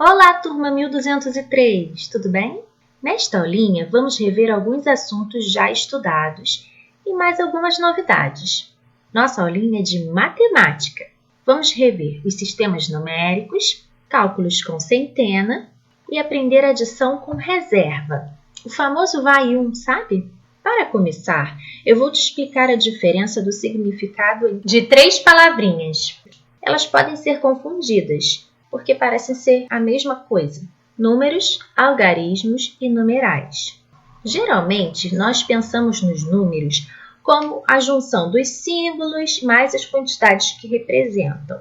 Olá, turma 1203, tudo bem? Nesta aulinha, vamos rever alguns assuntos já estudados e mais algumas novidades. Nossa aulinha é de matemática. Vamos rever os sistemas numéricos, cálculos com centena e aprender adição com reserva. O famoso vai um, sabe? Para começar, eu vou te explicar a diferença do significado de 3 palavrinhas. Elas podem ser confundidas, porque parecem ser a mesma coisa: números, algarismos e numerais. Geralmente, nós pensamos nos números como a junção dos símbolos mais as quantidades que representam.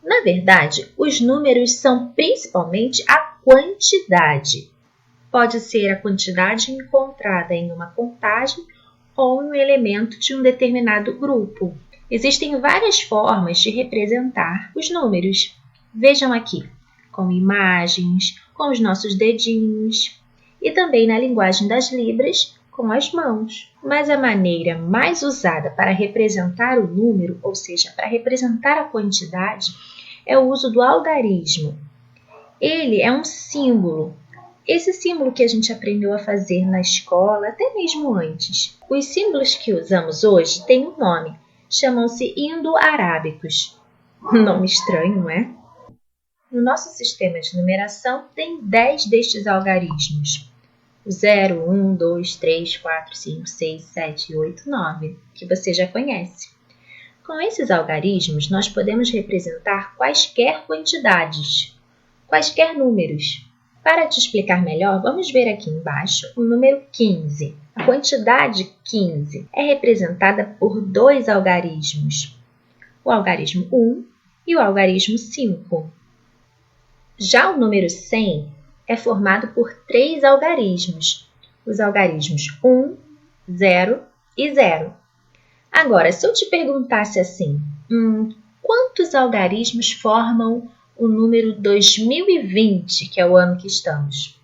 Na verdade, os números são principalmente a quantidade. Pode ser a quantidade encontrada em uma contagem ou em um elemento de um determinado grupo. Existem várias formas de representar os números. Vejam aqui, com imagens, com os nossos dedinhos e também na linguagem das libras, com as mãos. Mas a maneira mais usada para representar o número, ou seja, para representar a quantidade, é o uso do algarismo. Ele é um símbolo. Esse símbolo que a gente aprendeu a fazer na escola, até mesmo antes. Os símbolos que usamos hoje têm um nome. Chamam-se indo-arábicos. Nome estranho, não é? No nosso sistema de numeração, tem 10 destes algarismos. O 0, 1, 2, 3, 4, 5, 6, 7, 8, 9, que você já conhece. Com esses algarismos, nós podemos representar quaisquer quantidades, quaisquer números. Para te explicar melhor, vamos ver aqui embaixo o número 15. A quantidade 15 é representada por 2 algarismos, o algarismo 1 e o algarismo 5. Já o número 100 é formado por 3 algarismos, os algarismos 1, 0 e 0. Agora, se eu te perguntasse assim, quantos algarismos formam o número 2020, que é o ano que estamos?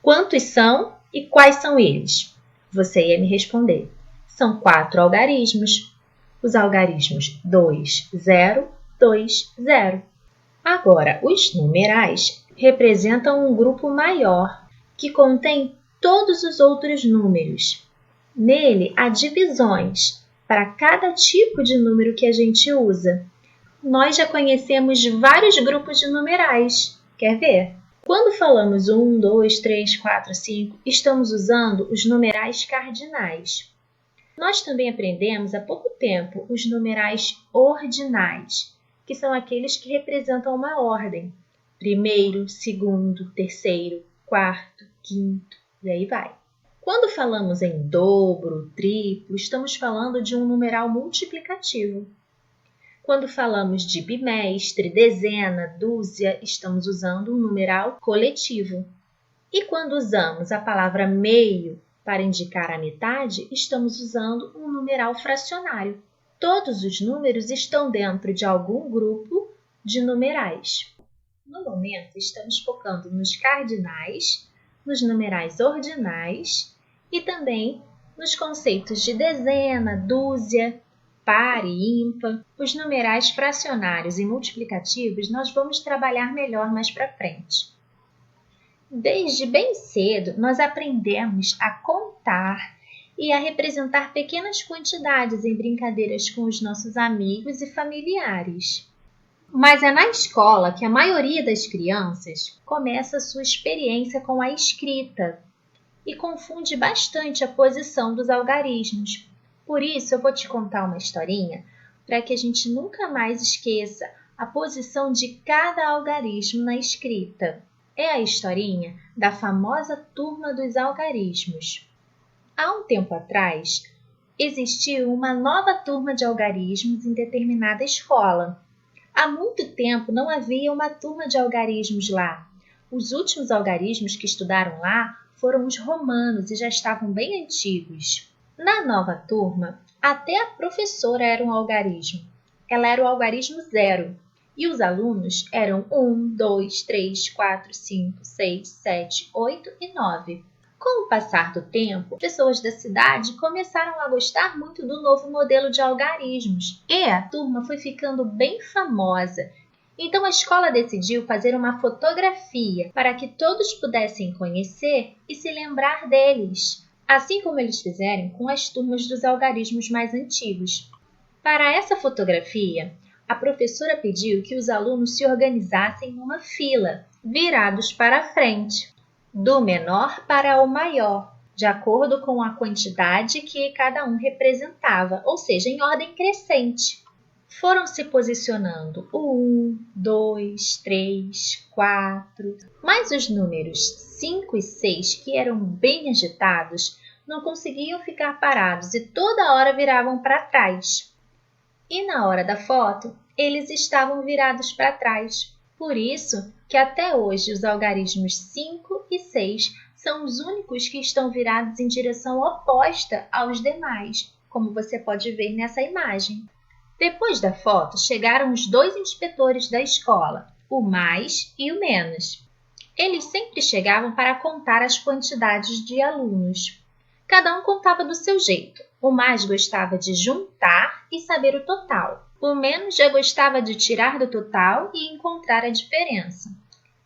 Quantos são e quais são eles? Você ia me responder. São 4 algarismos. Os algarismos 2, 0, 2, 0. Agora, os numerais representam um grupo maior, que contém todos os outros números. Nele, há divisões para cada tipo de número que a gente usa. Nós já conhecemos vários grupos de numerais. Quer ver? Quando falamos 1, 2, 3, 4, 5, estamos usando os numerais cardinais. Nós também aprendemos há pouco tempo os numerais ordinais, que são aqueles que representam uma ordem. Primeiro, segundo, terceiro, quarto, quinto, e aí vai. Quando falamos em dobro, triplo, estamos falando de um numeral multiplicativo. Quando falamos de bimestre, dezena, dúzia, estamos usando um numeral coletivo. E quando usamos a palavra meio para indicar a metade, estamos usando um numeral fracionário. Todos os números estão dentro de algum grupo de numerais. No momento, estamos focando nos cardinais, nos numerais ordinais e também nos conceitos de dezena, dúzia, par e ímpar. Os numerais fracionários e multiplicativos nós vamos trabalhar melhor mais para frente. Desde bem cedo, nós aprendemos a contar e a representar pequenas quantidades em brincadeiras com os nossos amigos e familiares. Mas é na escola que a maioria das crianças começa a sua experiência com a escrita e confunde bastante a posição dos algarismos. Por isso, eu vou te contar uma historinha para que a gente nunca mais esqueça a posição de cada algarismo na escrita. É a historinha da famosa turma dos algarismos. Há um tempo atrás, existiu uma nova turma de algarismos em determinada escola. Há muito tempo não havia uma turma de algarismos lá. Os últimos algarismos que estudaram lá foram os romanos e já estavam bem antigos. Na nova turma, até a professora era um algarismo. Ela era o algarismo 0. E os alunos eram 1, 2, 3, 4, 5, 6, 7, 8 e 9. Com o passar do tempo, pessoas da cidade começaram a gostar muito do novo modelo de algarismos. E a turma foi ficando bem famosa Então a escola decidiu fazer uma fotografia para que todos pudessem conhecer e se lembrar deles, assim como eles fizeram com as turmas dos algarismos mais antigos. Para essa fotografia, a professora pediu que os alunos se organizassem numa fila, virados para a frente, do menor para o maior, de acordo com a quantidade que cada um representava, ou seja, em ordem crescente. Foram se posicionando o 1, 2, 3, 4, mas os números 5 e 6, que eram bem agitados, não conseguiam ficar parados e toda hora viravam para trás. E na hora da foto, eles estavam virados para trás. Por isso que até hoje os algarismos 5 e 6 são os únicos que estão virados em direção oposta aos demais, como você pode ver nessa imagem. Depois da foto, chegaram os 2 inspetores da escola, o mais e o menos. Eles sempre chegavam para contar as quantidades de alunos. Cada um contava do seu jeito. O mais gostava de juntar e saber o total. O menos já gostava de tirar do total e encontrar a diferença.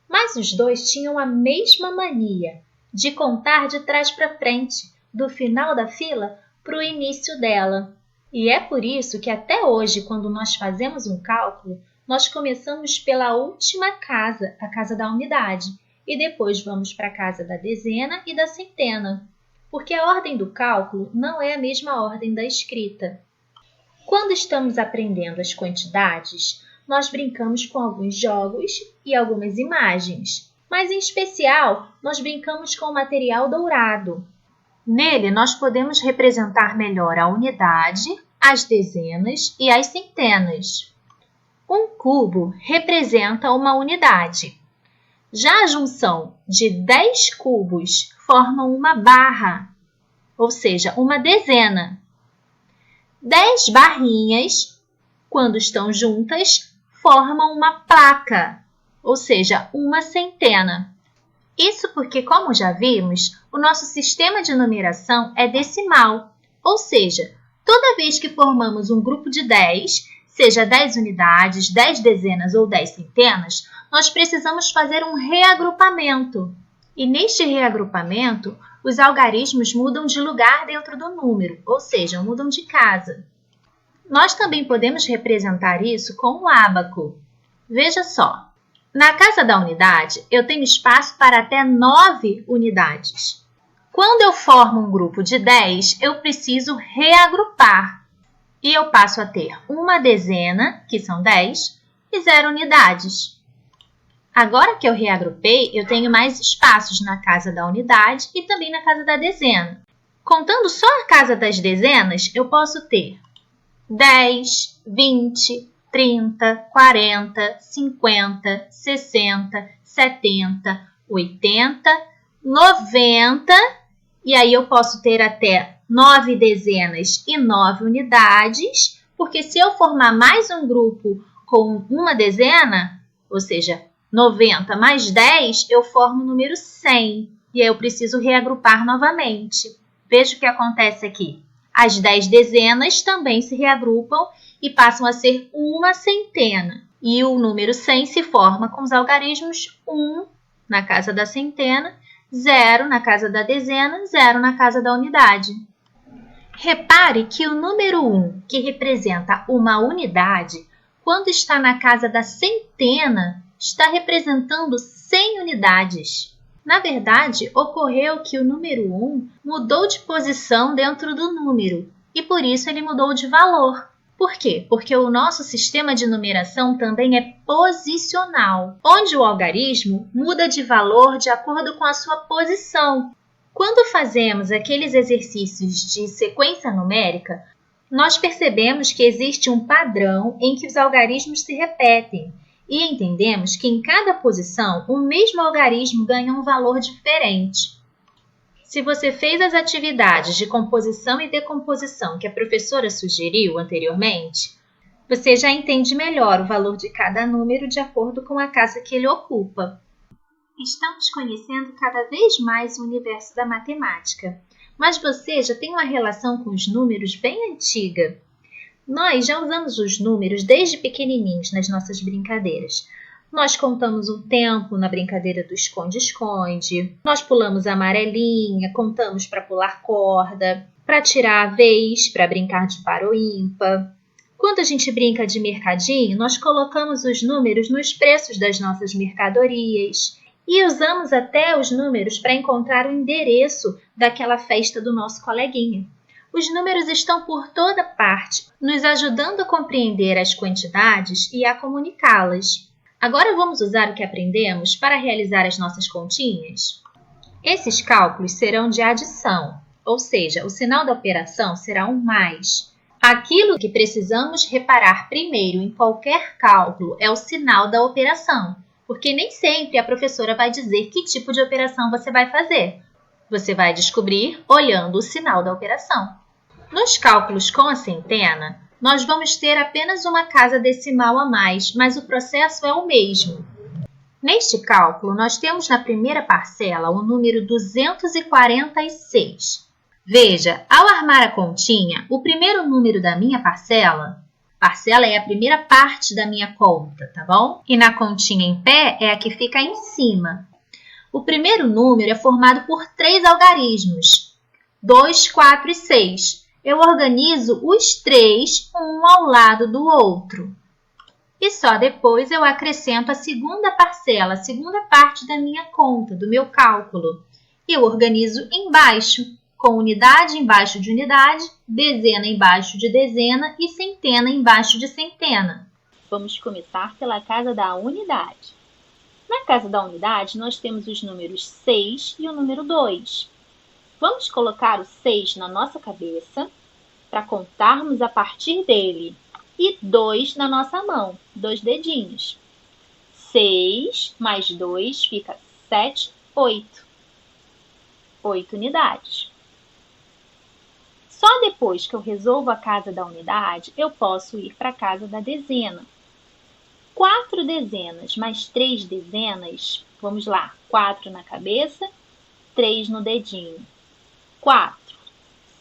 Mas os 2 tinham a mesma mania de contar de trás para frente, do final da fila para o início dela. E é por isso que até hoje, quando nós fazemos um cálculo, nós começamos pela última casa, a casa da unidade, e depois vamos para a casa da dezena e da centena, porque a ordem do cálculo não é a mesma ordem da escrita. Quando estamos aprendendo as quantidades, nós brincamos com alguns jogos e algumas imagens, mas em especial nós brincamos com o material dourado. Nele, nós podemos representar melhor a unidade, as dezenas e as centenas. Um cubo representa uma unidade. Já a junção de 10 cubos formam uma barra, ou seja, uma dezena. 10 barrinhas, quando estão juntas, formam uma placa, ou seja, uma centena. Isso porque, como já vimos, o nosso sistema de numeração é decimal, ou seja, toda vez que formamos um grupo de 10, seja 10 unidades, 10 dezenas ou 10 centenas, nós precisamos fazer um reagrupamento. E neste reagrupamento, os algarismos mudam de lugar dentro do número, ou seja, mudam de casa. Nós também podemos representar isso com o ábaco. Veja só. Na casa da unidade, eu tenho espaço para até 9 unidades. Quando eu formo um grupo de 10, eu preciso reagrupar. E eu passo a ter uma dezena, que são 10, e 0 unidades. Agora que eu reagrupei, eu tenho mais espaços na casa da unidade e também na casa da dezena. Contando só a casa das dezenas, eu posso ter 10, 20, 30, 40, 50, 60, 70, 80, 90, e aí eu posso ter até 9 dezenas e 9 unidades, porque se eu formar mais um grupo com uma dezena, ou seja, 90 mais 10, eu formo o número 100, e aí eu preciso reagrupar novamente. Veja o que acontece aqui. As 10 dezenas também se reagrupam e passam a ser uma centena. E o número 100 se forma com os algarismos 1 na casa da centena, 0 na casa da dezena, 0 na casa da unidade. Repare que o número 1, que representa uma unidade, quando está na casa da centena, está representando 100 unidades. Na verdade, ocorreu que o número 1 mudou de posição dentro do número e por isso ele mudou de valor. Por quê? Porque o nosso sistema de numeração também é posicional, onde o algarismo muda de valor de acordo com a sua posição. Quando fazemos aqueles exercícios de sequência numérica, nós percebemos que existe um padrão em que os algarismos se repetem e entendemos que em cada posição o mesmo algarismo ganha um valor diferente. Se você fez as atividades de composição e decomposição que a professora sugeriu anteriormente, você já entende melhor o valor de cada número de acordo com a casa que ele ocupa. Estamos conhecendo cada vez mais o universo da matemática, mas você já tem uma relação com os números bem antiga. Nós já usamos os números desde pequenininhos nas nossas brincadeiras. Nós contamos o tempo na brincadeira do esconde-esconde. Nós pulamos a amarelinha, contamos para pular corda, para tirar a vez, para brincar de par ou ímpar. Quando a gente brinca de mercadinho, nós colocamos os números nos preços das nossas mercadorias. E usamos até os números para encontrar o endereço daquela festa do nosso coleguinha. Os números estão por toda parte, nos ajudando a compreender as quantidades e a comunicá-las. Agora vamos usar o que aprendemos para realizar as nossas continhas? Esses cálculos serão de adição, ou seja, o sinal da operação será um mais. Aquilo que precisamos reparar primeiro em qualquer cálculo é o sinal da operação, porque nem sempre a professora vai dizer que tipo de operação você vai fazer. Você vai descobrir olhando o sinal da operação. Nos cálculos com a centena, nós vamos ter apenas uma casa decimal a mais, mas o processo é o mesmo. Neste cálculo, nós temos na primeira parcela o número 246. Veja, ao armar a continha, o primeiro número da minha parcela é a primeira parte da minha conta, tá bom? E na continha em pé é a que fica em cima. O primeiro número é formado por 3 algarismos, 2, 4 e 6. Eu organizo os 3, um ao lado do outro. E só depois eu acrescento a segunda parcela, a segunda parte da minha conta, do meu cálculo. E eu organizo embaixo, com unidade embaixo de unidade, dezena embaixo de dezena e centena embaixo de centena. Vamos começar pela casa da unidade. Na casa da unidade, nós temos os números 6 e o número 2. Vamos colocar o 6 na nossa cabeça para contarmos a partir dele e 2 na nossa mão, 2 dedinhos. 6 mais 2 fica 7, 8. 8 unidades. Só depois que eu resolvo a casa da unidade, eu posso ir para a casa da dezena. 4 dezenas mais 3 dezenas, vamos lá, 4 na cabeça, 3 no dedinho. 4,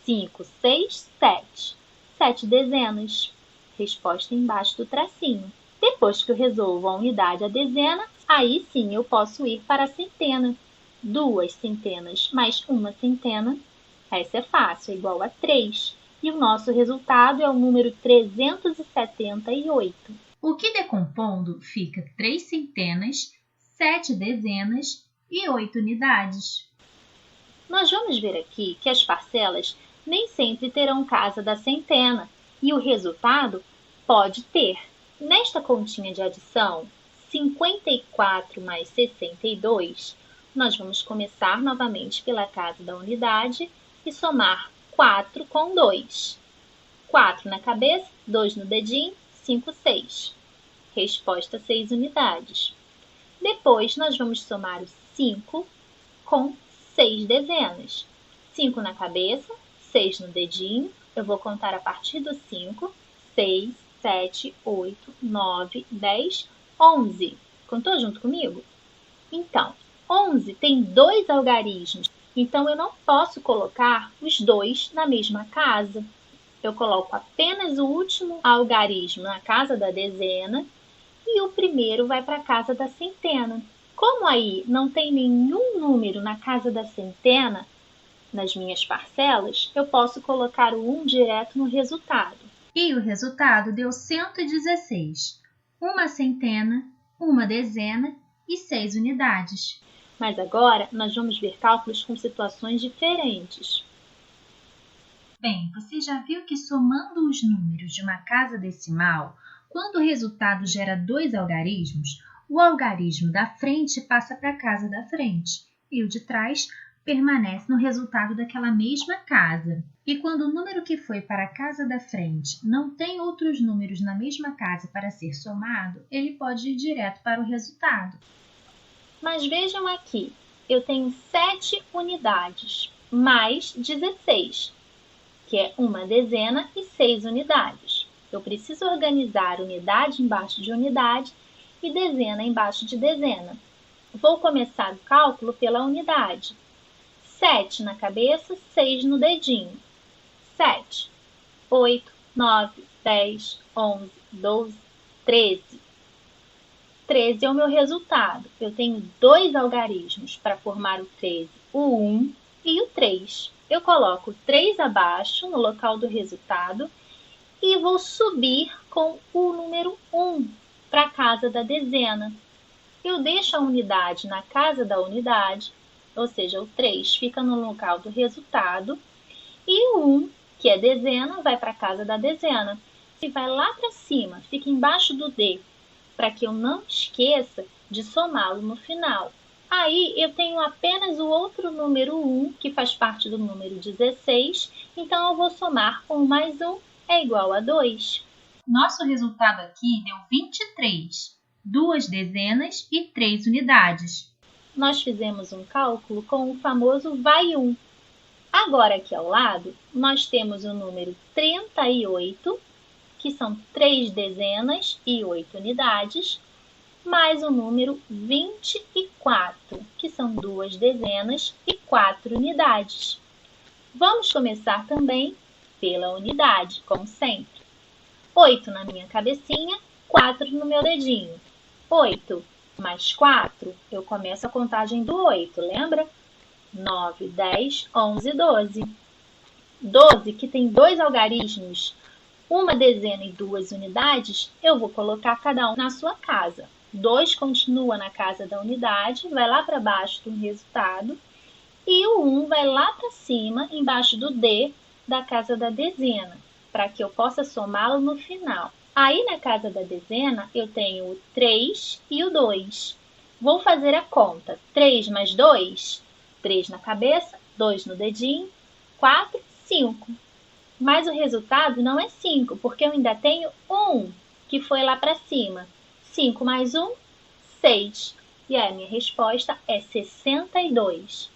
5, 6, 7. 7 dezenas. Resposta embaixo do tracinho. Depois que eu resolvo a unidade e a dezena, aí sim eu posso ir para a centena. 2 centenas mais 1 centena, essa é fácil, é igual a 3. E o nosso resultado é o número 378. O que decompondo fica 3 centenas, 7 dezenas e 8 unidades. Nós vamos ver aqui que as parcelas nem sempre terão casa da centena e o resultado pode ter. Nesta continha de adição, 54 mais 62, nós vamos começar novamente pela casa da unidade e somar 4 com 2. 4 na cabeça, 2 no dedinho, 5, 6. Resposta 6 unidades. Depois, nós vamos somar o 5 com 6 dezenas. 5 na cabeça, 6 no dedinho. Eu vou contar a partir do 5. 6, 7, 8, 9, 10, 11. Contou junto comigo? Então, 11 tem 2 algarismos. Então, eu não posso colocar os 2 na mesma casa. Eu coloco apenas o último algarismo na casa da dezena e o primeiro vai para a casa da centena. Como aí não tem nenhum número na casa da centena, nas minhas parcelas, eu posso colocar o 1 direto no resultado. E o resultado deu 116, uma centena, uma dezena e 6 unidades. Mas agora nós vamos ver cálculos com situações diferentes. Bem, você já viu que somando os números de uma casa decimal, quando o resultado gera 2 algarismos, o algarismo da frente passa para a casa da frente e o de trás permanece no resultado daquela mesma casa. E quando o número que foi para a casa da frente não tem outros números na mesma casa para ser somado, ele pode ir direto para o resultado. Mas vejam aqui, eu tenho 7 unidades, mais 16, que é uma dezena e 6 unidades. Eu preciso organizar unidade embaixo de unidade e dezena embaixo de dezena. Vou começar o cálculo pela unidade. 7 na cabeça, 6 no dedinho. 7, 8, 9, 10, 11, 12, 13. 13 é o meu resultado. Eu tenho dois algarismos para formar o 13, o 1 e o 3. Eu coloco o 3 abaixo no local do resultado e vou subir com o número 1 para a casa da dezena. Eu deixo a unidade na casa da unidade, ou seja, o 3 fica no local do resultado, e o 1, que é dezena, vai para a casa da dezena. E vai lá para cima, fica embaixo do D, para que eu não esqueça de somá-lo no final. Aí eu tenho apenas o outro número 1, que faz parte do número 16, então eu vou somar 1 mais 1 é igual a 2. Nosso resultado aqui deu 23, 2 dezenas e 3 unidades. Nós fizemos um cálculo com o famoso vai 1. Agora aqui ao lado, nós temos o número 38, que são 3 dezenas e 8 unidades, mais o número 24, que são 2 dezenas e 4 unidades. Vamos começar também pela unidade, como sempre. 8 na minha cabecinha, 4 no meu dedinho. 8 mais 4, eu começo a contagem do 8, lembra? 9, 10, 11, 12. 12, que tem dois algarismos, uma dezena e 2 unidades, eu vou colocar cada um na sua casa. 2 continua na casa da unidade, vai lá para baixo do resultado, e o 1 vai lá para cima, embaixo do D da casa da dezena, para que eu possa somá-lo no final. Aí na casa da dezena eu tenho o 3 e o 2. Vou fazer a conta. 3 mais 2, 3 na cabeça, 2 no dedinho, 4, 5. Mas o resultado não é 5, porque eu ainda tenho 1, que foi lá para cima. 5 mais 1, 6. E a minha resposta é 62.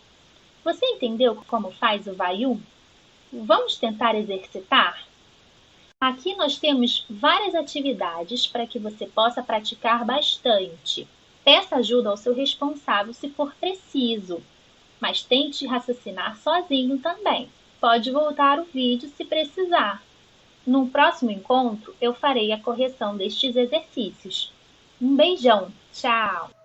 Você entendeu como faz o vai 1? Vamos tentar exercitar? Aqui nós temos várias atividades para que você possa praticar bastante. Peça ajuda ao seu responsável se for preciso, mas tente raciocinar sozinho também. Pode voltar o vídeo se precisar. No próximo encontro, eu farei a correção destes exercícios. Um beijão! Tchau!